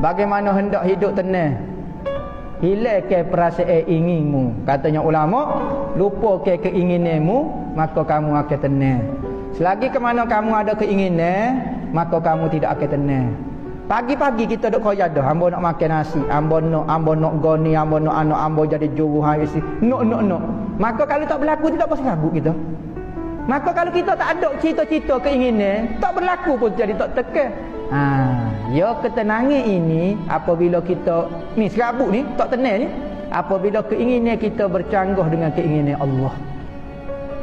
bagaimana hendak hidup tenang. Hilang ke perasaan inginmu. Katanya ulama, lupa ke keinginanmu, maka kamu akan tenang. Selagi ke mana kamu ada keinginan, maka kamu tidak akan tenang. Pagi-pagi kita duk koyak dah, ambo nak makan nasi, ambo nak goni, ambo nak anak ambo jadi juru hai isi. No. Maka kalau tak berlaku tidak pasti rabuk kita. Maka kalau kita tak ada cita-cita keinginan, tak berlaku pun jadi tak tekan. Ya ketenangan ini apabila kita ni serabut ni tak tenang ni, apabila keinginan kita bercanggah dengan keinginan Allah.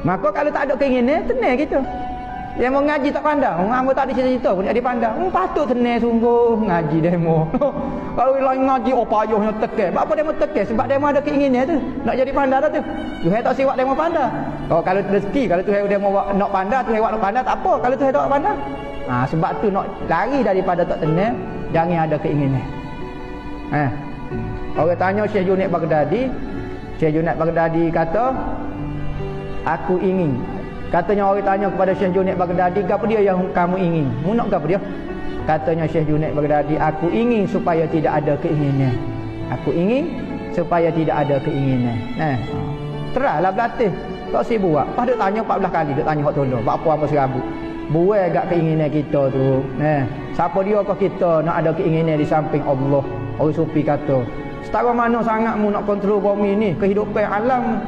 Maka kalau tak ada keinginan, tenang kita. Yang mau ngaji tak pandang, hangpa tak ada cita-cita pun jadi pandang. Patut tenang sungguh ngaji demo. Kalau lain ngaji payahnya tekan. Apa demo tekan? Sebab demo ada keinginan tu. Nak jadi pandang dah tu. Tuhan tak siwak demo pandang. Oh kalau rezeki, kalau Tuhan demo nak pandang, Tuhan nak pandang tak apa. Kalau Tuhan tak pandang. Sebab tu nak lari daripada tak tenang, jangan ada keinginan. Orang tanya Syekh Junaid Baghdadi. Syekh Junaid Baghdadi kata, aku ingin. Katanya orang tanya kepada Syekh Junaid Baghdadi, apa dia yang kamu ingin? Mu nak apa dia? Katanya Syekh Junaid Baghdadi, aku ingin supaya tidak ada keinginan. Aku ingin supaya tidak ada keinginan. Terahlah berlatih. Tak si buat. Pas dia tanya 14 kali, dia tanya hak tolong. Buat apa serabut? Buat agak keinginan kita tu. Siapa dia kau kita nak ada keinginan di samping Allah? Orang sufi kata, setara mana sangatmu nak kontrol bumi ni, kehidupan alam.